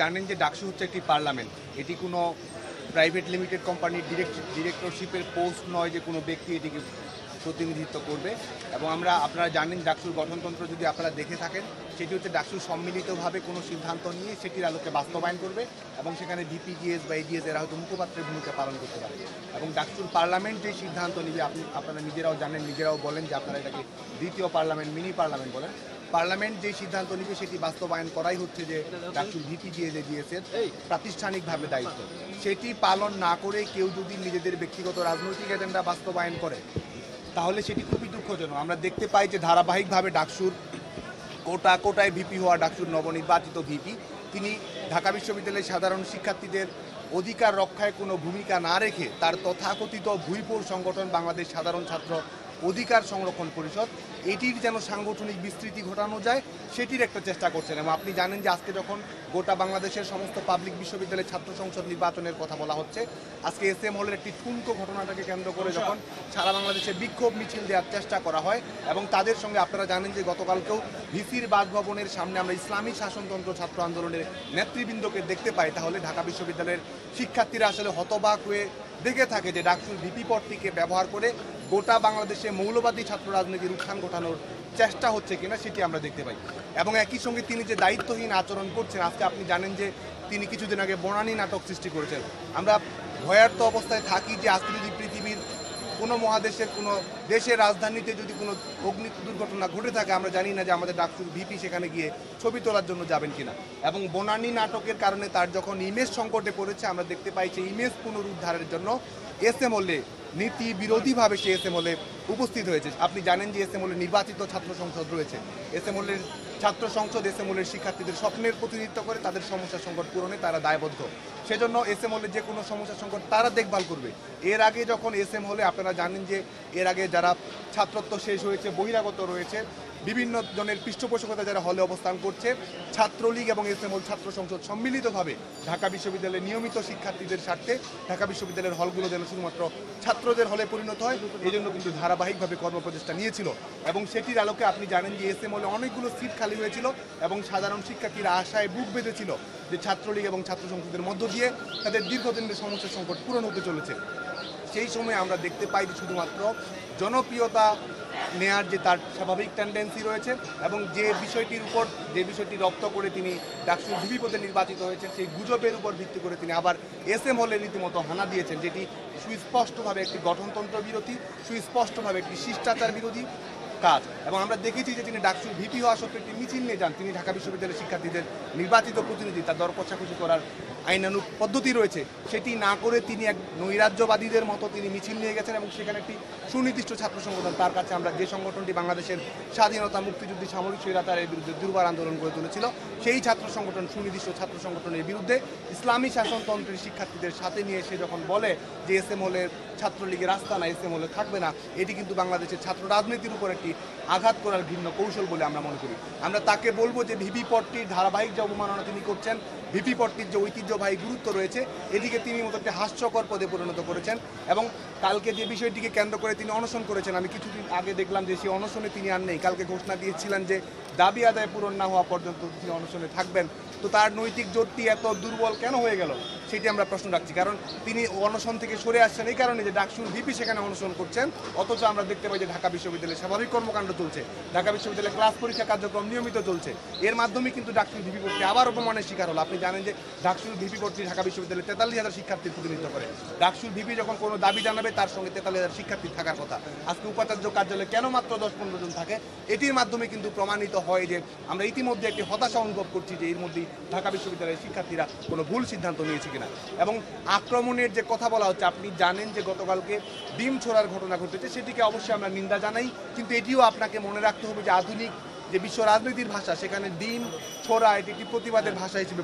জানেন যে ডাকসু হচ্ছে একটি পার্লামেন্ট, এটি কোনো প্রাইভেট লিমিটেড কোম্পানির ডিরেক্টরশিপের পোস্ট নয় যে কোনো ব্যক্তি এটিকে প্রতিনিধিত্ব করবে। এবং আপনারা জানেন ডাকসুর গঠনতন্ত্র যদি আপনারা দেখে থাকেন, সেটি হচ্ছে ডাকসু সম্মিলিতভাবে কোনো সিদ্ধান্ত নিয়ে সেটির আলোকে বাস্তবায়ন করবে এবং সেখানে ভিপিজিএস বা এজিএস এরা হয়তো মুখপাত্রের ভূমিকা পালন করতে পারে। এবং ডাকসুর পার্লামেন্ট যে সিদ্ধান্ত নিবে, আপনারা নিজেরাও জানেন, নিজেরাও বলেন যে আপনারা এটাকে দ্বিতীয় পার্লামেন্ট, মিনি পার্লামেন্ট বলেন। পার্লামেন্ট যে সিদ্ধান্ত নিবে সেটি বাস্তবায়ন করাই হচ্ছে যে ডাকসুর ভিপিজিএস এজিএসের প্রাতিষ্ঠানিকভাবে দায়িত্ব। সেটি পালন না করে কেউ যদি নিজেদের ব্যক্তিগত রাজনৈতিক এজেন্ডা বাস্তবায়ন করে তাহলে সেটি খুবই দুঃখজনক। আমরা দেখতে পাই যে ধারাবাহিকভাবে ডাকসুর কোটায় ভিপি হওয়া ডাকসুর নবনির্বাচিত ভিপি তিনি ঢাকা বিশ্ববিদ্যালয়ের সাধারণ শিক্ষার্থীদের অধিকার রক্ষায় কোনো ভূমিকা না রেখে তার তথাকথিত ভুইপুর সংগঠন বাংলাদেশ সাধারণ ছাত্র অধিকার সংরক্ষণ পরিষদ, এটির যেন সাংগঠনিক বিস্তৃতি ঘটানো যায় সেটির একটা চেষ্টা করছেন। এবং আপনি জানেন যে আজকে যখন গোটা বাংলাদেশের সমস্ত পাবলিক বিশ্ববিদ্যালয়ের ছাত্র সংসদ নির্বাচনের কথা বলা হচ্ছে, আজকে এসএম হলের একটি ঠুনকো ঘটনাটাকে কেন্দ্র করে যখন সারা বাংলাদেশে বিক্ষোভ মিছিল দেওয়ার চেষ্টা করা হয় এবং তাদের সঙ্গে আপনারা জানেন যে গতকালকেও ভিসির বাসভবনের সামনে আমরা ইসলামী শাসনতন্ত্র ছাত্র আন্দোলনের নেতৃবৃন্দকে দেখতে পাই, তাহলে ঢাকা বিশ্ববিদ্যালয়ের শিক্ষার্থীরা আসলে হতবাক হয়ে দেখে থাকে যে ডাকসুর ভিপি পদটিকে ব্যবহার করে গোটা বাংলাদেশে মৌলবাদী ছাত্র রাজনীতির উত্থান ঘটানোর চেষ্টা হচ্ছে কিনা সেটি আমরা দেখতে পাই। এবং একই সঙ্গে তিনি যে দায়িত্বহীন আচরণ করছেন, আজকে আপনি জানেন যে তিনি কিছুদিন আগে বনানী নাটক সৃষ্টি করেছেন। আমরা ভয়ার্ত অবস্থায় থাকি যে আজকে যদি পৃথিবীর কোনো মহাদেশের কোনো দেশের রাজধানীতে যদি কোনো অগ্নি দুর্ঘটনা ঘটে থাকে, আমরা জানি না যে আমাদের ডাকসুর ভিপি সেখানে গিয়ে ছবি তোলার জন্য যাবেন কিনা। এবং বনানী নাটকের কারণে তার যখন ইমেজ সংকটে পড়েছে, আমরা দেখতে পাই যে ইমেজ পুনরুদ্ধারের জন্য এসএম হলে নীতি বিরোধীভাবে সে এসএম হলে উপস্থিত হয়েছে। আপনি জানেন যে এসএম হলে নির্বাচিত ছাত্র সংসদ রয়েছে, এসএম হলের ছাত্র সংসদ এসএম হলের শিক্ষার্থীদের স্বপ্নের প্রতিনিধিত্ব করে, তাদের সমস্যা সংকট পূরণে তারা দায়বদ্ধ। সেজন্য এসএম হলে যে কোনো সমস্যা সংকট তারা দেখভাল করবে। এর আগে যখন এসএম হলে আপনারা জানেন যে এর আগে যারা ছাত্রত্ব শেষ হয়েছে, বহিরাগত রয়েছে, বিভিন্ন জনের পৃষ্ঠপোষকতা যারা হলে অবস্থান করছে, ছাত্রলীগ এবং এসএম হল ছাত্র সংসদ সম্মিলিতভাবে ঢাকা বিশ্ববিদ্যালয়ের নিয়মিত শিক্ষার্থীদের স্বার্থে ঢাকা বিশ্ববিদ্যালয়ের হলগুলো যেন শুধুমাত্র ছাত্রদের হলে পরিণত হয়, এই জন্য কিন্তু ধারাবাহিকভাবে কর্মপ্রচেষ্টা নিয়েছিল। এবং সেটির আলোকে আপনি জানেন যে এসএম হলে অনেকগুলো সিট খালি হয়েছিল এবং সাধারণ শিক্ষার্থীরা আশায় বুক বেঁধেছিল যে ছাত্রলীগ এবং ছাত্র সংসদের মধ্য দিয়ে তাদের দীর্ঘদিনের সমস্যা সংকট পূরণ হতে চলেছে। সেই সময় আমরা দেখতে পাই যে শুধুমাত্র জনপ্রিয়তা নেয়ার যে তার স্বাভাবিক টেন্ডেন্সি রয়েছে এবং যে বিষয়টি রপ্ত করে তিনি ডাকসুর ভিপি পদে নির্বাচিত হয়েছেন, সেই গুজবের উপর ভিত্তি করে তিনি আবার এসএম হলে রীতিমতো হানা দিয়েছেন, যেটি সুস্পষ্টভাবে একটি গঠনতন্ত্র বিরোধী, সুস্পষ্টভাবে একটি শিষ্টাচার বিরোধী কাজ। এবং আমরা দেখেছি যে তিনি ডাকসুর ভিপি হওয়া সত্ত্বেও একটি মিছিল নিয়ে যান। তিনি ঢাকা বিশ্ববিদ্যালয়ের শিক্ষার্থীদের নির্বাচিত প্রতিনিধি, তার দর কষাকষি করার আইনানুগ পদ্ধতি রয়েছে, সেটি না করে তিনি এক নৈরাজ্যবাদীদের মতো তিনি মিছিল নিয়ে গেছেন এবং সেখানে একটি সুনির্দিষ্ট ছাত্র সংগঠন, তার কাছে আমরা যে সংগঠনটি বাংলাদেশের স্বাধীনতা, মুক্তিযুদ্ধ, সামরিক স্বৈরাচারের বিরুদ্ধে দুর্বার আন্দোলন গড়ে তুলেছিল, সেই ছাত্র সংগঠন, সুনির্দিষ্ট ছাত্র সংগঠনের বিরুদ্ধে ইসলামী শাসনতন্ত্রের শিক্ষার্থীদের সাথে নিয়ে এসে যখন বলে যে এসএম হলের ছাত্রলীগের রাস্তা না, এসএম হলে থাকবে না, এটি কিন্তু বাংলাদেশের ছাত্র রাজনীতির উপর একটি আঘাত করার ভিন্ন কৌশল বলে আমরা মনে করি। আমরা তাকে বলবো যে ভিপি পদটির ধারাবাহিক যে অবমাননা তিনি করছেন, ভিপি পদটির যে ঐতিহ্যবাহী গুরুত্ব রয়েছে, এটিকে তিনি মতো একটি হাস্যকর পদে পরিণত করেছেন। এবং কালকে যে বিষয়টিকে কেন্দ্র করে তিনি অনশন করেছেন, আমি কিছুদিন আগে দেখলাম যে সেই অনশনে তিনি আর নেই। কালকে ঘোষণা দিয়েছিলেন যে দাবি আদায় পূরণ না হওয়া পর্যন্ত তিনি অনশনে থাকবেন। তো তার নৈতিক জোরটি এত দুর্বল কেন হয়ে গেল সেটি আমরা প্রশ্ন রাখছি। কারণ তিনি অনশন থেকে সরে আসছেন এই কারণে যে ডাকসুর ভিপি সেখানে অনশন করছেন, অথচ আমরা দেখতে পাই যে ঢাকা বিশ্ববিদ্যালয়ে স্বাভাবিক কর্মকাণ্ড চলছে, ঢাকা বিশ্ববিদ্যালয়ে ক্লাস পরীক্ষা কার্যক্রম নিয়মিত চলছে। এর মাধ্যমে কিন্তু ডাকসুর ভিপি পদটি আবার অপমানের শিকার হলো। আপনি জানেন যে ডাকসুর ভিপি পদটি ঢাকা বিশ্ববিদ্যালয়ে 43,000 শিক্ষার্থীর প্রতিনিধিত্ব করে। ডাকসুর ভিপি যখন কোনো দাবি জানাবে তার সঙ্গে 43,000 শিক্ষার্থী থাকার কথা, আজকে উপাচার্য কার্যালয়ে কেন মাত্র 10-15 জন থাকে? এটির মাধ্যমে কিন্তু প্রমাণিত হয় যে আমরা ইতিমধ্যে একটি হতাশা অনুভব করছি যে এর মধ্যেই ঢাকা বিশ্ববিদ্যালয়ের শিক্ষার্থীরা কোনো ভুল সিদ্ধান্ত নিয়েছে কিনা। এবং আক্রমণের যে কথা বলা হচ্ছে, আপনি জানেন যে গতকালকে ডিম ছোড়ার ঘটনা ঘটেছে, সেটিকে অবশ্যই আমরা নিন্দা জানাই, কিন্তু এটিও আপনাকে মনে রাখতে হবে যে আধুনিক যে বিশ্ব রাজনীতির ভাষা, সেখানে ডিম ছোড়া এটি একটি প্রতিবাদের ভাষা হিসেবে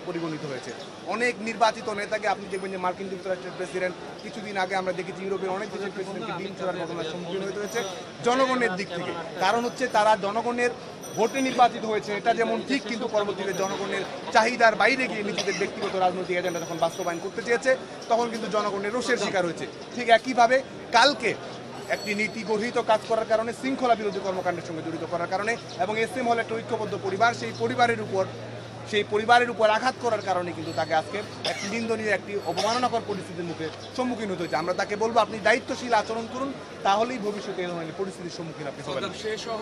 পরিগণিত হয়েছে। অনেক নির্বাচিত নেতাকে আপনি দেখবেন যে মার্কিন যুক্তরাষ্ট্রের প্রেসিডেন্ট, কিছুদিন আগে আমরা দেখেছি ইউরোপের অনেক দেশের প্রেসিডেন্টকে ডিম ছোড়ার ঘটনার সম্মুখীন হতে হয়েছে জনগণের দিক থেকে। কারণ হচ্ছে তারা জনগণের ভোটে নির্বাচিত হয়েছে, এটা যেমন ঠিক, কিন্তু পরবর্তীতে জনগণের চাহিদার বাইরে গিয়ে নিজেদের ব্যক্তিগত রাজনৈতিক এজেন্ডা যখন বাস্তবায়ন করতে চেয়েছে তখন কিন্তু জনগণের রোষের শিকার হয়েছে। ঠিক একইভাবে কালকে একটি নীতি গর্হিত কাজ করার কারণে, শৃঙ্খলা বিরোধী কর্মকাণ্ডের সঙ্গে জড়িত করার কারণে এবং এসএম হল একটা ঐক্যবদ্ধ পরিবার, সেই পরিবারের উপর সেই পরিবারের উপর আঘাত করার কারণে কিন্তু তাকে আজকে একটি নিন্দনীয় একটি অবমাননাকর পরিস্থিতির মুখে সম্মুখীন হতে হচ্ছে। আমরা তাকে বলবো আপনি দায়িত্বশীল আচরণ করুন, তাহলেই ভবিষ্যতে এই ধরনের পরিস্থিতির সম্মুখীন আপনি হবেন। সে সহ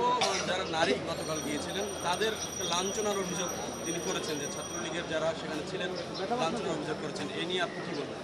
যারা নারী গতকাল গিয়েছিলেন তাদের লাঞ্ছনার অভিযোগ তিনি করেছেন, যে ছাত্রলীগের যারা সেখানে ছিলেন লাঞ্ছনার অভিযোগ করেছেন, এ নিয়ে আপনি কি বলবেন?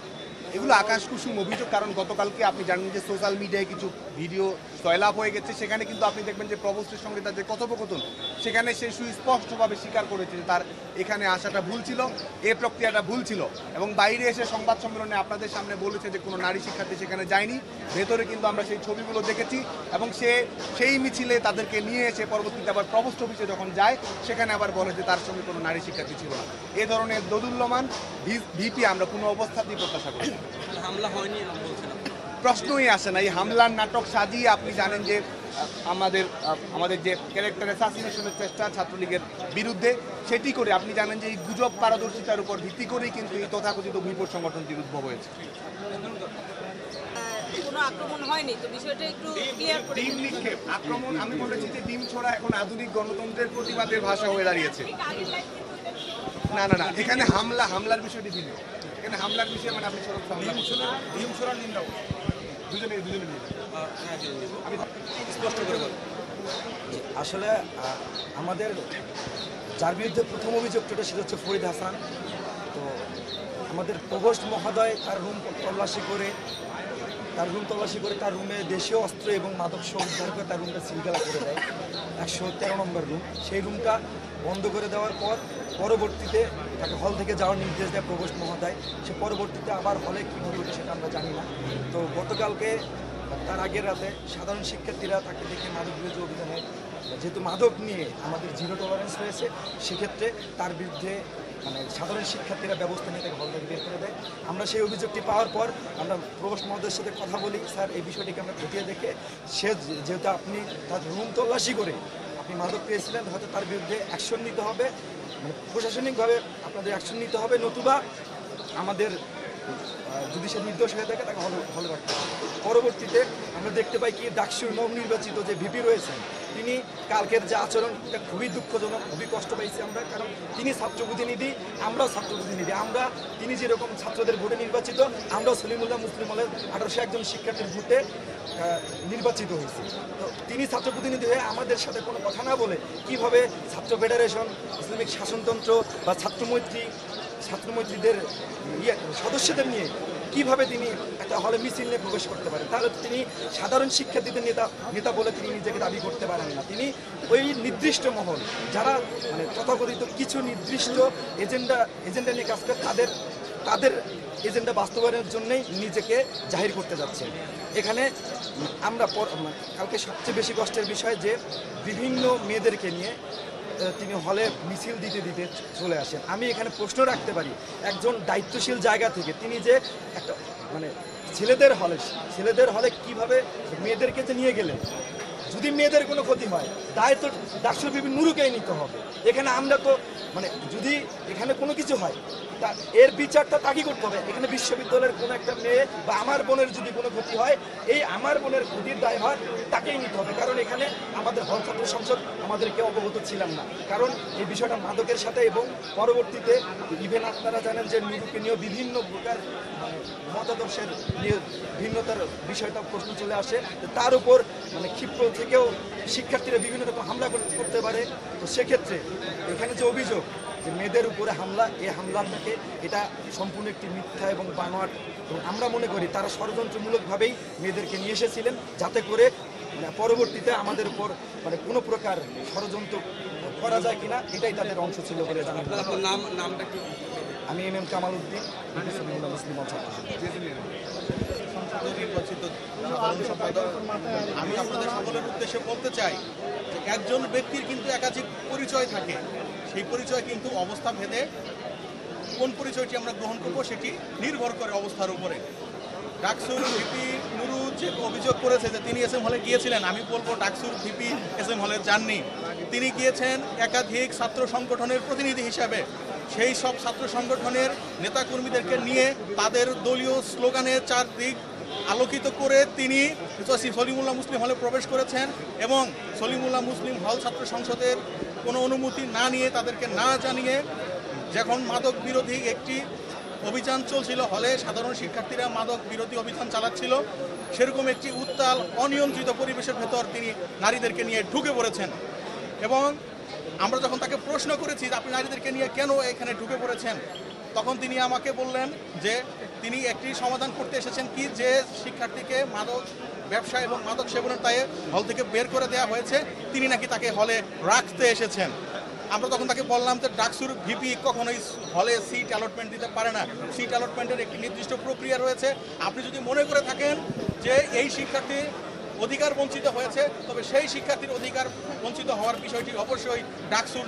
এগুলো আকাশ কুসুম অভিযোগ, কারণ গতকালকে আপনি জানেন যে সোশ্যাল মিডিয়ায় কিছু ভিডিও সয়লাভ হয়ে গেছে, সেখানে কিন্তু আপনি দেখবেন যে প্রভোস্টের সঙ্গে তার যে কথোপকথন, সেখানে সে সুস্পষ্টভাবে স্বীকার করেছে যে তার এখানে আসাটা ভুল ছিল, এই প্রক্রিয়াটা ভুল ছিল, এবং বাইরে এসে সংবাদ সম্মেলনে আপনাদের সামনে বলেছে যে কোনো নারী শিক্ষার্থী সেখানে যায়নি। ভেতরে কিন্তু আমরা সেই ছবিগুলো দেখেছি, এবং সে সেই মিছিলে তাদেরকে নিয়ে এসে পরবর্তীতে আবার প্রভোস্ট অফিসে যখন যায় সেখানে আবার বলে যে তার সঙ্গে কোনো নারী শিক্ষার্থী ছিল না। এ ধরনের দোদুল্যমান ভিপি আমরা কোনো অবস্থাতেই প্রত্যাশা করি। হামলা হয়নি বলছেন, প্রশ্নই আসে না। এই হামলার নাটক সাজিয়ে আপনি জানেন যে আমাদের যে ক্যারেক্টার অ্যাসাসিনেশনের চেষ্টা ছাত্রলীগের বিরুদ্ধে, সেটি করে আপনি জানেন যে এই গুজব পারদর্শিতার উপর ভিত্তি করেই কিন্তু এই তথাকথিত বিপদ সংগঠনটির উদ্ভব হয়েছে। কোনো আক্রমণ হয়নি, তো বিষয়টা একটু ক্লিয়ার করে ডিম নিক্ষেপ আক্রমণ, আমি বলেছি যে ডিম ছোড়া এখন আধুনিক গণতন্ত্রের প্রতিবাদের ভাষা হয়ে দাঁড়িয়েছে। না না না, এখানে হামলার বিষয়টি ভিন্ন। এখানে হামলার বিষয় মানে আপনি ডিম ছোড়ার নিন্দা দুজনে আমি স্পষ্ট করে বলুন। আসলে আমাদের যার বিরুদ্ধে প্রথম অভিযোগটা সেটা হচ্ছে ফরিদ হাসান। তো আমাদের প্রভোস্ট মহোদয় তার রুম তল্লাশি করে তার রুমে দেশীয় অস্ত্র এবং মাদক সহ উদ্ধার করে তার রুমটা সিলগালা করে দেয়, 113 নম্বর রুম। সেই রুমটা বন্ধ করে দেওয়ার পর পরবর্তীতে তাকে হল থেকে যাওয়ার নির্দেশ দেয় প্রভোস্ট মহোদয়। সে পরবর্তীতে আবার হলে কীভাবে ওঠে সেটা আমরা জানি না। তো গতকালকে তার আগের রাতে সাধারণ শিক্ষার্থীরা তাকে দেখে মাদক বিরোধী অভিযানে, যেহেতু মাদক নিয়ে আমাদের জিরো টলারেন্স রয়েছে, সেক্ষেত্রে তার বিরুদ্ধে সাধারণ শিক্ষার্থীরা ব্যবস্থা নিয়ে তাকে হল থেকে বের করে দেয়। আমরা সেই অভিযোগটি পাওয়ার পর আমরা প্রভোস্ট মহোদয়ের সাথে কথা বলি, স্যার এই বিষয়টিকে আমরা খতিয়ে দেখে সে যেহেতু আপনি তার রুম তল্লাশি করে আপনি মাদক পেয়েছিলেন, হয়তো তার বিরুদ্ধে অ্যাকশন নিতে হবে, প্রশাসনিকভাবে আপনাদের অ্যাকশন নিতে হবে, নতুবা আমাদের যদি সে নির্দোষ হয়ে থাকে তাকে হলে রাখতে হবে। পরবর্তীতে আমরা দেখতে পাই কি ডাকসুর নবনির্বাচিত যে ভিপি রয়েছেন, তিনি কালকের যে আচরণ এটা খুবই দুঃখজনক, খুবই কষ্ট পাইছি আমরা, কারণ তিনি ছাত্র প্রতিনিধি, আমরাও ছাত্র প্রতিনিধি। তিনি যেরকম ছাত্রদের ভোটে নির্বাচিত, আমরাও সলিমুল্লাহ মুসলিম হলের 1801 জন শিক্ষার্থীর ভোটে নির্বাচিত হয়েছি। তো তিনি ছাত্র প্রতিনিধি হয়ে আমাদের সাথে কোনো কথা না বলে কিভাবে ছাত্র ফেডারেশন, ইসলামিক শাসনতন্ত্র বা ছাত্রমৈত্রীদের সদস্যদের নিয়ে কিভাবে তিনি একটা হলে মিছিল নিয়ে প্রবেশ করতে পারেন? তাহলে তিনি সাধারণ শিক্ষার্থীদের নেতা বলে তিনি নিজেকে দাবি করতে পারেন না। তিনি ওই নির্দিষ্ট মহল যারা তথাকথিত কিছু নির্দিষ্ট এজেন্ডা নিয়ে কাজ করে তাদের এজেন্ডা বাস্তবায়নের জন্যই নিজেকে জাহির করতে যাচ্ছেন। এখানে আমরা কালকে সবচেয়ে বেশি কষ্টের বিষয় যে বিভিন্ন মেয়েদেরকে নিয়ে তিনি হলে মিছিল দিতে চলে আসেন। আমি এখানে প্রশ্ন রাখতে পারি, একজন দায়িত্বশীল জায়গা থেকে তিনি যে একটা ছেলেদের হলে কিভাবে মেয়েদেরকে যে নিয়ে গেলেন, যদি মেয়েদের কোনো ক্ষতি হয় দায় তো ডাকসুর বিভিন্ন নুরুকেই নিতে হবে। এখানে আমরা তো যদি এখানে কোনো কিছু হয় তা এর বিচারটা তাকেই করতে হবে। এখানে বিশ্ববিদ্যালয়ের কোনো একটা মেয়ে বা আমার বোনের যদি কোনো ক্ষতি হয়, এই আমার বোনের ক্ষতির দায়ভার তাকেই নিতে হবে, কারণ এখানে আমাদের হল ছাত্র সংসদ আমাদেরকে অবগত ছিলাম না, কারণ এই বিষয়টা মাদকের সাথে, এবং পরবর্তীতে ইভেন আপনারা জানেন যে নুরুকে নিয়েও বিভিন্ন প্রকার মতাদর্শের নিয়ে ভিন্নতার বিষয়টা প্রশ্ন চলে আসে। তার উপর ক্ষিপ্র থেকেও শিক্ষার্থীরা বিভিন্ন রকম হামলা করতে পারে। তো সেক্ষেত্রে এখানে যে অভিযোগ যে মেয়েদের উপরে হামলা, এই হামলাটাকে এটা সম্পূর্ণ একটি মিথ্যা এবং বানোয়াট, এবং আমরা মনে করি তারা ষড়যন্ত্রমূলকভাবেই মেয়েদেরকে নিয়ে এসেছিলেন, যাতে করে পরবর্তীতে আমাদের উপর কোনো প্রকার ষড়যন্ত্র করা যায় কিনা, এটাই তাদের অংশ ছিল বলে জানা। নামটা কি? আমি এম কামাল উদ্দিন, মুসলিম নির্বাচিত সাধারণ সম্পাদক। আমি আপনাদের সকলের উদ্দেশ্যে বলতে চাই যে একজন ব্যক্তির কিন্তু একাধিক পরিচয় থাকে, সেই পরিচয় কিন্তু অবস্থা ভেদে কোন পরিচয়টি আমরা গ্রহণ করব সেটি নির্ভর করে অবস্থার উপরে। ডাকসুর ভিপি নুরু যে অভিযোগ করেছে যে তিনি এসএম হলে গিয়েছিলেন, আমি বলবো ডাকসুর ভিপি এসএম হলে যাননি। তিনি গিয়েছেন একাধিক ছাত্র সংগঠনের প্রতিনিধি হিসাবে, সেই সব ছাত্র সংগঠনের নেতাকর্মীদেরকে নিয়ে তাদের দলীয় স্লোগানের চারদিক আলোকিত করে তিনি সলিমুল্লাহ মুসলিম হলে প্রবেশ করেছেন, এবং সলিমুল্লাহ মুসলিম হল ছাত্র সংসদের কোনো অনুমতি না নিয়ে, তাদেরকে না জানিয়ে যখন মাদক বিরোধী একটি অভিযান চলছিল, হলে সাধারণ শিক্ষার্থীরা মাদক বিরোধী অভিযান চালাচ্ছিল, সেরকম একটি উত্তাল অনিয়ন্ত্রিত পরিবেশের ভেতর তিনি নারীদেরকে নিয়ে ঢুকে পড়েছেন। এবং আমরা যখন তাকে প্রশ্ন করেছি যে আপনি নারীদেরকে নিয়ে কেন এখানে ঢুকে পড়েছেন, তখন তিনি আমাকে বললেন যে তিনি একটি সমাধান করতে এসেছেন, কি যে শিক্ষার্থীকে মাদক ব্যবসা এবং মাদক সেবনের দায়ে হল থেকে বের করে দেওয়া হয়েছে, তিনি নাকি তাকে হলে রাখতে এসেছেন। আমরা তখন তাকে বললাম যে ডাকসুর ভিপি কখনোই হলে সিট অ্যালটমেন্ট দিতে পারে না, সিট অ্যালটমেন্টের একটি নির্দিষ্ট প্রক্রিয়া রয়েছে। আপনি যদি মনে করে থাকেন যে এই শিক্ষার্থী অধিকার বঞ্চিত হয়েছে, তবে সেই শিক্ষার্থীর অধিকার বঞ্চিত হওয়ার বিষয়টি অবশ্যই ডাকসুর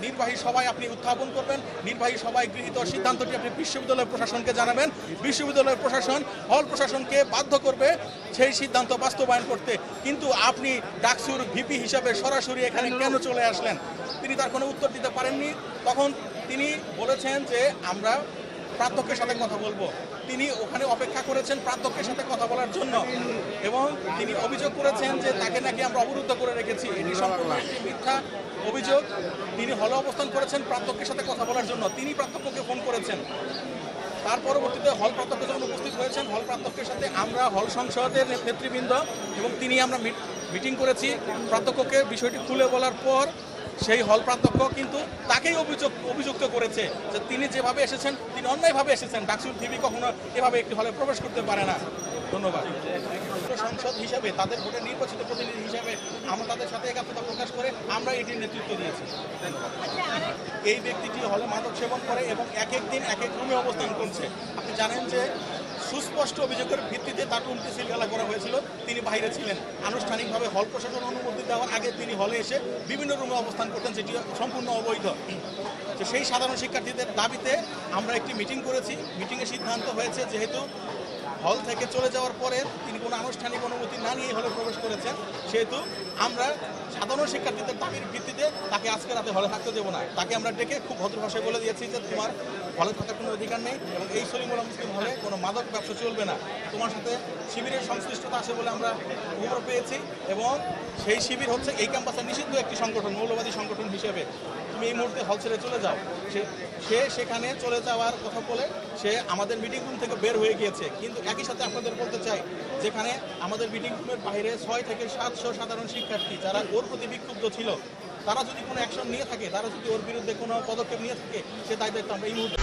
নির্বাহী সভায় আপনি উত্থাপন করবেন। নির্বাহী সভায় গৃহীত সিদ্ধান্তটি আপনি বিশ্ববিদ্যালয় প্রশাসনকে জানাবেন। বিশ্ববিদ্যালয় প্রশাসন হল প্রশাসনকে বাধ্য করবে সেই সিদ্ধান্ত বাস্তবায়ন করতে। কিন্তু আপনি ডাকসুর ভিপি হিসাবে সরাসরি এখানে কেন চলে আসলেন? তিনি তার কোনো উত্তর দিতে পারেননি। তখন তিনি বলেছেন যে আমরা প্রাধ্যক্ষের সাথে কথা বলবো। তিনি ওখানে অপেক্ষা করেছেন প্রাধ্যক্ষের সাথে কথা বলার জন্য, এবং তিনি অভিযোগ করেছেন যে তাকে নাকি আমরা অবরুদ্ধ করে রেখেছি। এটি সম্পূর্ণ একটি মিথ্যা অভিযোগ। তিনি হলে অবস্থান করেছেন প্রাধ্যক্ষের সাথে কথা বলার জন্য, তিনি প্রাধ্যক্ষকে ফোন করেছেন। তার পরবর্তীতে হল প্রাধ্যক্ষ যখন উপস্থিত হয়েছেন, হল প্রাধ্যক্ষের সাথে আমরা হল সংসদের নেতৃবৃন্দ এবং তিনি আমরা মিটিং করেছি। প্রাধ্যক্ষকে বিষয়টি খুলে বলার পর সেই হল প্রাধ্যক্ষ কিন্তু তাকেই অভিযুক্ত করেছে যে তিনি যেভাবে এসেছেন তিনি অন্যায়ভাবে এসেছেন। ডাকসুর ভিপি কখনো এভাবে একটি হলে প্রবেশ করতে পারে না। ধন্যবাদ। সংসদ হিসাবে, তাদের ভোটে নির্বাচিত প্রতিনিধি হিসাবে আমরা তাদের সাথে একাত্মতা প্রকাশ করে আমরা এটির নেতৃত্ব দিয়েছি। এই ব্যক্তিটি হলে মাদক সেবন করে এবং এক এক দিন এক এক রুমে অবস্থান করছে। আপনি জানেন যে সুস্পষ্ট অভিযোগের ভিত্তিতে তার রুমটি সিলগালা করা হয়েছিল, তিনি বাইরে ছিলেন। আনুষ্ঠানিকভাবে হল প্রশাসন অনুমতি দেওয়ার আগে তিনি হলে এসে বিভিন্ন রুমে অবস্থান করতেন, যেটি সম্পূর্ণ অবৈধ। তো সেই সাধারণ শিক্ষার্থীদের দাবিতে আমরা একটি মিটিং করেছি। মিটিংয়ে সিদ্ধান্ত হয়েছে যেহেতু হল থেকে চলে যাওয়ার পরে তিনি কোনো আনুষ্ঠানিক অনুমতি না নিয়ে হলে প্রবেশ করেছেন, সেহেতু আমরা সাধারণ শিক্ষার্থীদের দাবির ভিত্তিতে তাকে আজকে রাতে হলে থাকতে দেবো না। তাকে আমরা ডেকে খুব ভদ্র ভাষায় বলে দিয়েছি যে তোমার হলে থাকার কোনো অধিকার নেই এবং এই সলিমুল্লাহ মুসলিম হলে কোনো মাদক ব্যবসা চলবে না। তোমার সাথে শিবিরের সংশ্লিষ্টতা আছে বলে আমরা খবর পেয়েছি এবং সেই শিবির হচ্ছে এই ক্যাম্পাসের নিষিদ্ধ একটি সংগঠন, মৌলবাদী সংগঠন হিসেবে। তুমি এই মুহূর্তে হল ছেড়ে চলে যাও। সে সেখানে চলে যাওয়ার কথা বলে সে আমাদের মিটিং রুম থেকে বের হয়ে গিয়েছে। কিন্তু একই সাথে আপনাদের বলতে চাই, যেখানে আমাদের মিটিং রুমের বাইরে 6 থেকে 700 সাধারণ শিক্ষার্থী যারা ওর প্রতি বিক্ষুব্ধ ছিল, তারা যদি কোনো অ্যাকশন নিয়ে থাকে, তারা যদি ওর বিরুদ্ধে কোনো পদক্ষেপ নিয়ে থাকে, সে দায়িত্ব আমরা এই মুহূর্তে